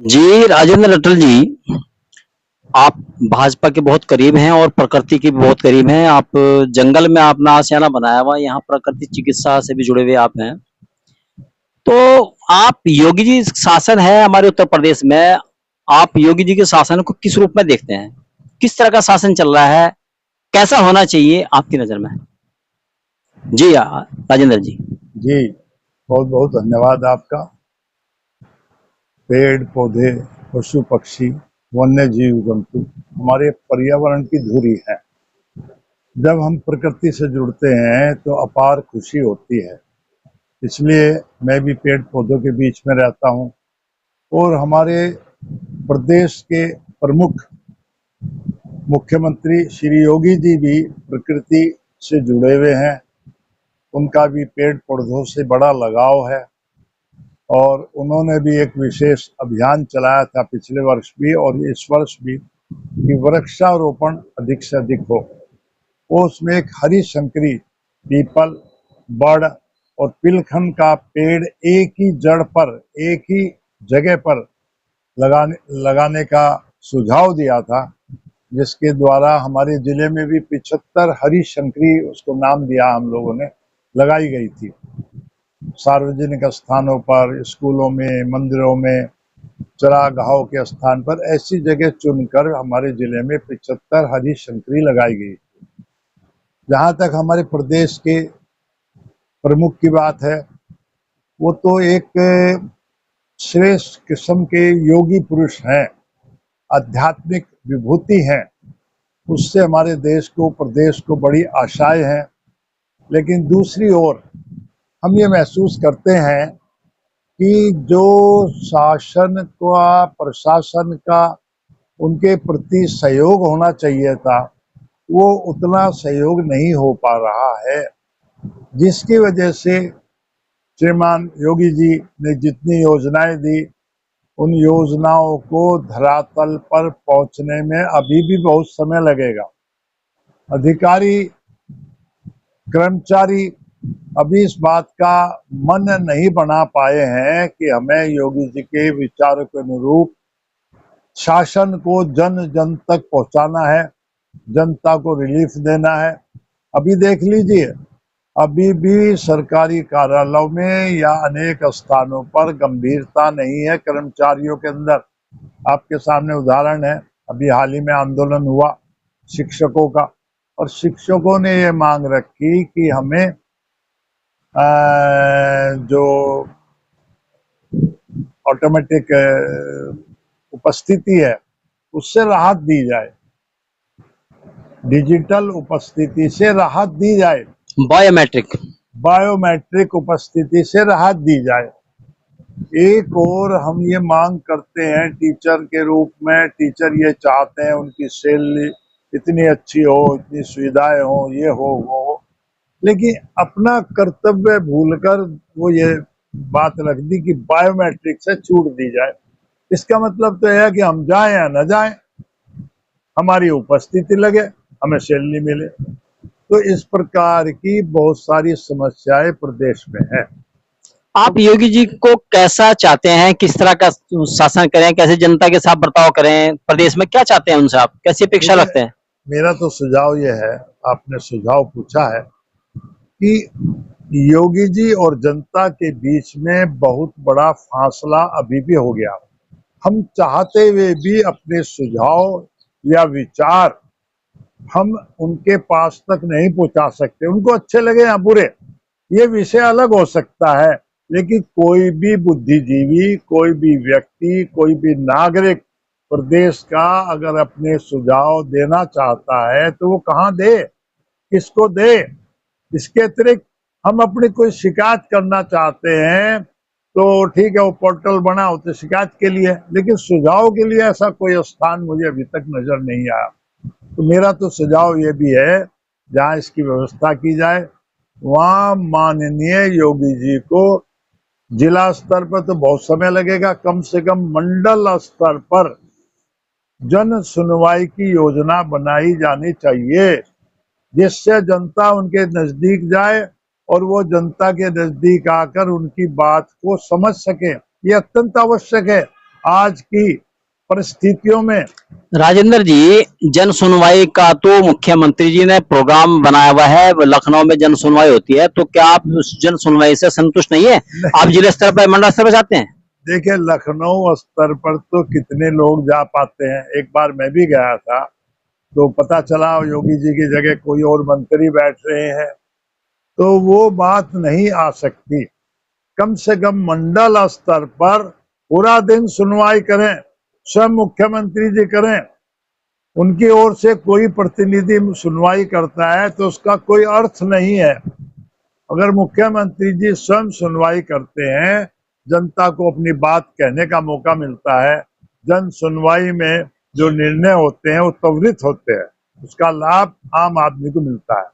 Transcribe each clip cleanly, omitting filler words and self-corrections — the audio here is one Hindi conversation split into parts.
जी, राजेंद्र अटल जी, आप भाजपा के बहुत करीब हैं और प्रकृति के भी बहुत करीब हैं। आप जंगल में अपना आशियाना बनाया हुआ है, यहाँ प्रकृति चिकित्सा से भी जुड़े हुए आप हैं। तो आप योगी जी शासन है हमारे उत्तर प्रदेश में, आप योगी जी के शासन को किस रूप में देखते हैं? किस तरह का शासन चल रहा है? कैसा होना चाहिए आपकी नज़र में? जी राजेंद्र जी। जी, बहुत बहुत धन्यवाद आपका। पेड़ पौधे, पशु पक्षी, वन्य जीव जंतु हमारे पर्यावरण की धुरी है। जब हम प्रकृति से जुड़ते हैं तो अपार खुशी होती है। इसलिए मैं भी पेड़ पौधों के बीच में रहता हूँ। और हमारे प्रदेश के प्रमुख मुख्यमंत्री श्री योगी जी भी प्रकृति से जुड़े हुए हैं। उनका भी पेड़ पौधों से बड़ा लगाव है और उन्होंने भी एक विशेष अभियान चलाया था पिछले वर्ष भी और इस वर्ष भी कि वृक्षारोपण अधिक से अधिक हो। उसमें एक हरी शंकरी, पीपल, बड़ और पिलखन का पेड़ एक ही जड़ पर, एक ही जगह पर लगाने का सुझाव दिया था, जिसके द्वारा हमारे जिले में भी 75 हरी शंकरी, उसको नाम दिया हम लोगों ने, लगाई गई थी। सार्वजनिक स्थानों पर, स्कूलों में, मंदिरों में, चरागाहों के स्थान पर ऐसी जगह चुनकर हमारे जिले में 75 हरी शंकरी लगाई गई। जहाँ तक हमारे प्रदेश के प्रमुख की बात है, वो तो एक श्रेष्ठ किस्म के योगी पुरुष हैं, आध्यात्मिक विभूति हैं। उससे हमारे देश को, प्रदेश को बड़ी आशाएं हैं। लेकिन दूसरी ओर हम ये महसूस करते हैं कि जो शासन का, प्रशासन का उनके प्रति सहयोग होना चाहिए था, वो उतना सहयोग नहीं हो पा रहा है, जिसकी वजह से श्रीमान योगी जी ने जितनी योजनाएं दी, उन योजनाओं को धरातल पर पहुंचने में अभी भी बहुत समय लगेगा। अधिकारी, कर्मचारी अभी इस बात का मन नहीं बना पाए हैं कि हमें योगी जी के विचारों के अनुरूप शासन को जन जन तक पहुंचाना है, जनता को रिलीफ देना है। अभी देख लीजिए, अभी भी सरकारी कार्यालयों में या अनेक स्थानों पर गंभीरता नहीं है कर्मचारियों के अंदर। आपके सामने उदाहरण है, अभी हाल ही में आंदोलन हुआ शिक्षकों का, और शिक्षकों ने ये मांग रखी कि हमें जो ऑटोमेटिक उपस्थिति है उससे राहत दी जाए, डिजिटल उपस्थिति से राहत दी जाए, बायोमेट्रिक उपस्थिति से राहत दी जाए। एक और हम ये मांग करते हैं टीचर के रूप में, टीचर ये चाहते हैं उनकी सैलरी इतनी अच्छी हो, इतनी सुविधाएं हो, ये हो वो हो, लेकिन अपना कर्तव्य भूलकर वो ये बात रख दी कि बायोमेट्रिक से छूट दी जाए। इसका मतलब तो है कि हम जाएं या न जाएं, हमारी उपस्थिति लगे, हमें सैलरी मिले। तो इस प्रकार की बहुत सारी समस्याएं प्रदेश में है। आप योगी जी को कैसा चाहते हैं? किस तरह का शासन करें? कैसे जनता के साथ बर्ताव करें? प्रदेश में क्या चाहते हैं उनसे? आप कैसी अपेक्षा रखते हैं? मेरा तो सुझाव ये है, आपने सुझाव पूछा है, कि योगी जी और जनता के बीच में बहुत बड़ा फासला अभी भी हो गया। हम चाहते हुए भी अपने सुझाव या विचार हम उनके पास तक नहीं पहुंचा सकते। उनको अच्छे लगे या बुरे, ये विषय अलग हो सकता है, लेकिन कोई भी बुद्धिजीवी, कोई भी व्यक्ति, कोई भी नागरिक प्रदेश का अगर अपने सुझाव देना चाहता है तो वो कहाँ दे, किसको दे? इसके अतिरिक्त हम अपनी कोई शिकायत करना चाहते हैं तो ठीक है, वो पोर्टल बना हो तो शिकायत के लिए, लेकिन सुझाव के लिए ऐसा कोई स्थान मुझे अभी तक नजर नहीं आया। तो मेरा तो सुझाव ये भी है, जहाँ इसकी व्यवस्था की जाए वहाँ माननीय योगी जी को जिला स्तर पर तो बहुत समय लगेगा, कम से कम मंडल स्तर पर जन सुनवाई की योजना बनाई जानी चाहिए, जिससे जनता उनके नजदीक जाए और वो जनता के नजदीक आकर उनकी बात को समझ सके। ये अत्यंत आवश्यक है। आज की परिस्थितियों में राजेंद्र जी, जन सुनवाई का तो मुख्यमंत्री जी ने प्रोग्राम बनाया हुआ है, लखनऊ में जन सुनवाई होती है, तो क्या आप उस जन सुनवाई से संतुष्ट नहीं है? आप जिला स्तर पर मंडल स्तर पर चाहते हैं? देखिए, लखनऊ स्तर पर तो कितने लोग जा पाते हैं। एक बार मैं भी गया था तो पता चला योगी जी की जगह कोई और मंत्री बैठ रहे हैं, तो वो बात नहीं आ सकती। कम से कम मंडल स्तर पर पूरा दिन सुनवाई करें, स्वयं मुख्यमंत्री जी करें। उनकी ओर से कोई प्रतिनिधि सुनवाई करता है तो उसका कोई अर्थ नहीं है। अगर मुख्यमंत्री जी स्वयं सुनवाई करते हैं, जनता को अपनी बात कहने का मौका मिलता है, जन सुनवाई में जो निर्णय होते हैं वो त्वरित होते हैं, उसका लाभ आम आदमी को मिलता है।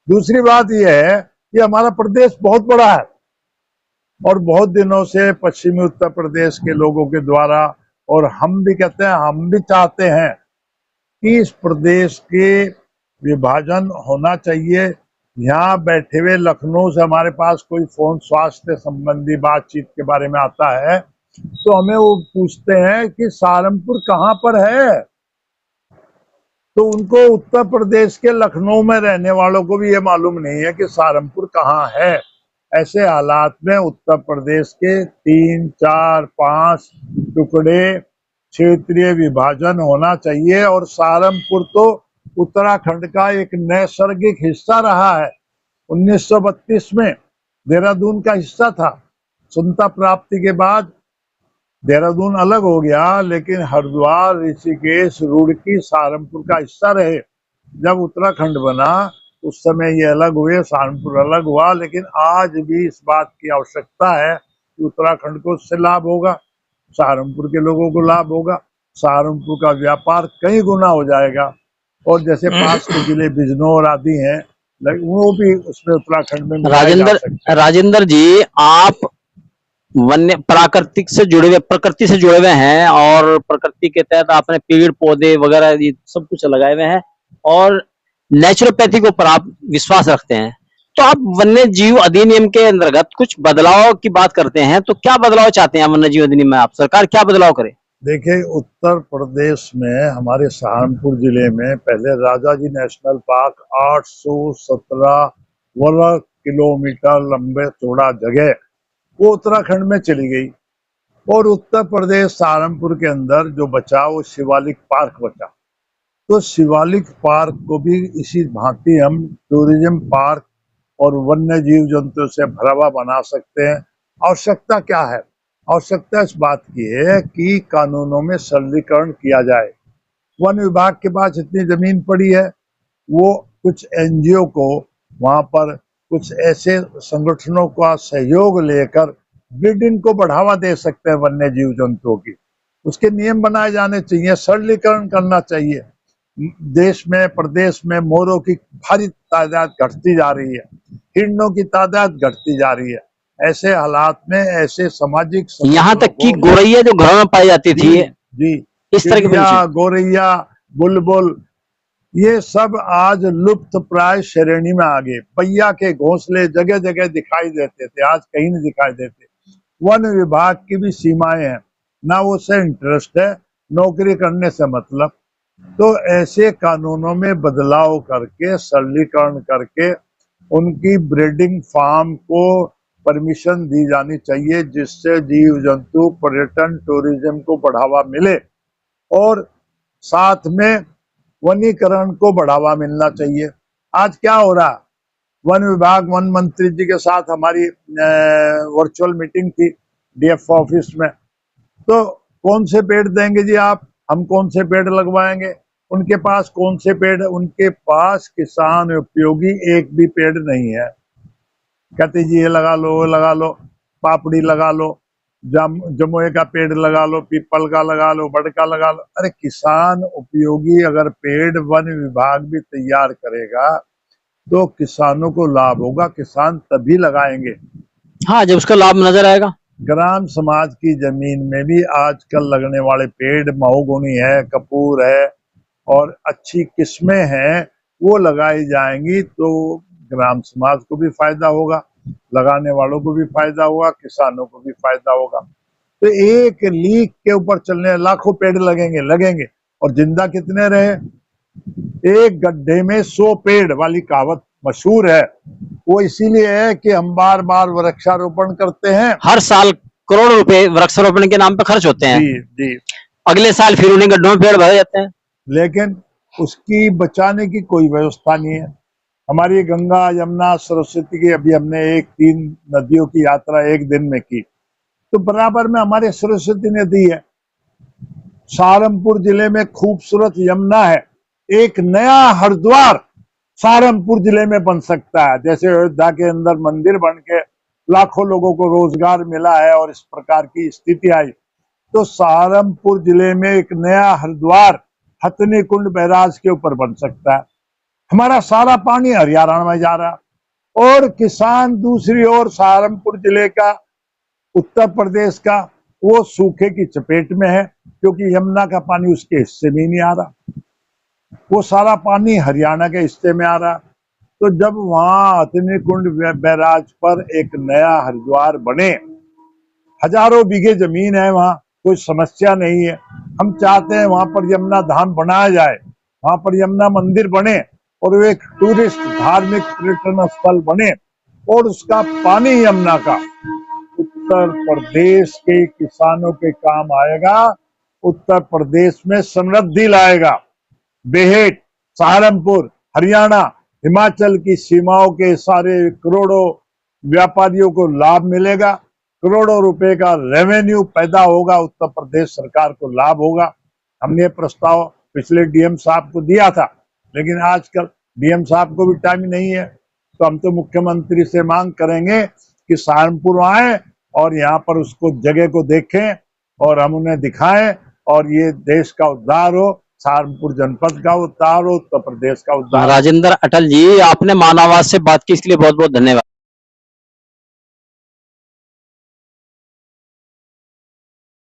दूसरी बात यह है कि हमारा प्रदेश बहुत बड़ा है और बहुत दिनों से पश्चिमी उत्तर प्रदेश के लोगों के द्वारा, और हम भी कहते हैं, हम भी चाहते हैं कि इस प्रदेश के विभाजन होना चाहिए। यहाँ बैठे हुए लखनऊ से हमारे पास कोई फोन स्वास्थ्य संबंधी बातचीत के बारे में आता है तो हमें वो पूछते हैं कि सहारनपुर कहाँ पर है, तो उनको उत्तर प्रदेश के लखनऊ में रहने वालों को भी ये मालूम नहीं है कि सहारनपुर कहाँ है। ऐसे हालात में उत्तर प्रदेश के 3, 4, 5 टुकड़े क्षेत्रीय विभाजन होना चाहिए। और सहारनपुर तो उत्तराखंड का एक नैसर्गिक हिस्सा रहा है। 1932 में देहरादून का हिस्सा था। स्वतंत्रता प्राप्ति के बाद देहरादून अलग हो गया, लेकिन हरिद्वार, ऋषिकेश, रुड़की सहारनपुर का हिस्सा रहे। जब उत्तराखंड बना उस समय ये अलग हुए, सहारनपुर अलग हुआ, लेकिन आज भी इस बात की आवश्यकता है कि उत्तराखंड को उससे लाभ होगा, सहारनपुर के लोगों को लाभ होगा, सहारनपुर का व्यापार कई गुना हो जाएगा। और जैसे पास के जिले बिजनौर आदि हैं, वो भी उसमें उत्तराखंड में मिलाए जा सकते हैं। राजेंद्र जी, आप वन्य प्राकृतिक से जुड़े हुए, प्रकृति से जुड़े हुए हैं और प्रकृति के तहत आपने पेड़ पौधे वगैरह ये सब कुछ लगाए हुए हैं और नेचुरोपैथी के ऊपर आप विश्वास रखते हैं, तो आप वन्य जीव अधिनियम के अंतर्गत कुछ बदलाव की बात करते हैं, तो क्या बदलाव चाहते हैं वन्य जीव अधिनियम में? आप सरकार क्या बदलाव करे? देखिए, उत्तर प्रदेश में हमारे सहारनपुर जिले में पहले राजा जी नेशनल पार्क 817 वर्ग किलोमीटर लंबे चौड़ा जगह वो उत्तराखंड में चली गई, और उत्तर प्रदेश सहारनपुर के अंदर जो बचा वो शिवालिक पार्क बचा। तो शिवालिक पार्क को भी इसी भांति हम टूरिज्म पार्क और वन्य जीव जंतु से भरा हुआ बना सकते हैं। आवश्यकता क्या है? आवश्यकता इस बात की है कि कानूनों में सरलीकरण किया जाए। वन विभाग के पास इतनी जमीन पड़ी है, वो कुछ एनजीओ को वहां पर कुछ ऐसे संगठनों का सहयोग लेकर ब्रीडिंग को बढ़ावा दे सकते हैं वन्य जीव जंतुओं की। उसके नियम बनाए जाने चाहिए, सरलीकरण करना चाहिए। देश में, प्रदेश में मोरों की भारी तादाद घटती जा रही है, हिरणों की तादाद घटती जा रही है। ऐसे हालात में ऐसे सामाजिक यहाँ तक कि गौरैया जो घरों में पाई जाती थी, जी, इस तरह की गौरैया, बुलबुल, ये सब आज लुप्त प्राय श्रेणी में आ गए। पैया के घोंसले जगह जगह दिखाई देते थे, आज कहीं नहीं दिखाई देते। वन विभाग की भी सीमाएं हैं, ना वो से इंटरेस्ट है, नौकरी करने से मतलब। तो ऐसे कानूनों में बदलाव करके, सरलीकरण करके उनकी ब्रीडिंग फार्म को परमिशन दी जानी चाहिए, जिससे जीव जंतु पर्यटन टूरिज्म को बढ़ावा मिले और साथ में वनीकरण को बढ़ावा मिलना चाहिए। आज क्या हो रहा, वन विभाग, वन मंत्री जी के साथ हमारी वर्चुअल मीटिंग थी डीएफ ऑफिस में, तो कौन से पेड़ देंगे जी आप, हम कौन से पेड़ लगवाएंगे, उनके पास कौन से पेड़, उनके पास किसान उपयोगी एक भी पेड़ नहीं है। कहते जी ये लगा लो, वो लगा लो, पापड़ी लगा लो, जमुए का पेड़ लगा लो, पीपल का लगा लो, बड़ का लगा लो। अरे किसान उपयोगी अगर पेड़ वन विभाग भी तैयार करेगा तो किसानों को लाभ होगा, किसान तभी लगाएंगे। हाँ, जब उसका लाभ नजर आएगा। ग्राम समाज की जमीन में भी आजकल लगने वाले पेड़, महोगनी है, कपूर है और अच्छी किस्में हैं, वो लगाई जाएंगी तो ग्राम समाज को भी फायदा होगा, लगाने वालों को भी फायदा होगा, किसानों को भी फायदा होगा। तो एक लीक के ऊपर चलने लाखों पेड़ लगेंगे और जिंदा कितने रहे? एक गड्ढे में 100 पेड़ वाली कहावत मशहूर है। वो इसीलिए है कि हम बार बार वृक्षारोपण करते हैं। हर साल करोड़ों रुपए वृक्षारोपण के नाम पे खर्च होते हैं। जी जी। अगले साल फिर उन्हीं गड्ढों में पेड़ भर जाते हैं। लेकिन उसकी बचाने की कोई व्यवस्था नहीं है। हमारी गंगा, यमुना, सरस्वती की अभी हमने 3 नदियों की यात्रा एक दिन में की, तो बराबर में हमारे सरस्वती नदी है। सहारनपुर जिले में खूबसूरत यमुना है। एक नया हरिद्वार सहारनपुर जिले में बन सकता है। जैसे अयोध्या के अंदर मंदिर बन के लाखों लोगों को रोजगार मिला है और इस प्रकार की स्थिति आई, तो सहारनपुर जिले में एक नया हरिद्वार हथनी कुंड बैराज के ऊपर बन सकता है। हमारा सारा पानी हरियाणा में जा रहा और किसान दूसरी ओर सहारनपुर जिले का, उत्तर प्रदेश का, वो सूखे की चपेट में है क्योंकि यमुना का पानी उसके हिस्से में नहीं आ रहा। वो सारा पानी हरियाणा के हिस्से में आ रहा। तो जब वहां हथनी कुंड बैराज पर एक नया हरिद्वार बने, हजारों बीघे जमीन है, वहां कोई समस्या नहीं है। हम चाहते हैं वहां पर यमुना धाम बनाया जाए, वहां पर यमुना मंदिर बने और वो एक टूरिस्ट धार्मिक पर्यटन स्थल बने और उसका पानी यमुना का उत्तर प्रदेश के किसानों के काम आएगा, उत्तर प्रदेश में समृद्धि लाएगा। बेहेट, सहारनपुर, हरियाणा, हिमाचल की सीमाओं के सारे करोड़ों व्यापारियों को लाभ मिलेगा, करोड़ों रुपए का रेवेन्यू पैदा होगा, उत्तर प्रदेश सरकार को लाभ होगा। हमने प्रस्ताव पिछले डीएम साहब को दिया था, लेकिन आजकल डीएम साहब को भी टाइम नहीं है, तो हम तो मुख्यमंत्री से मांग करेंगे कि सहारनपुर आए और यहाँ पर उसको जगह को देखें और हम उन्हें दिखाएं और ये देश का उद्धार हो, सहारनपुर जनपद का उद्धार हो, उत्तर प्रदेश का उद्धार हो। राजेंद्र अटल जी, आपने मानववाद से बात की, इसके लिए बहुत बहुत धन्यवाद।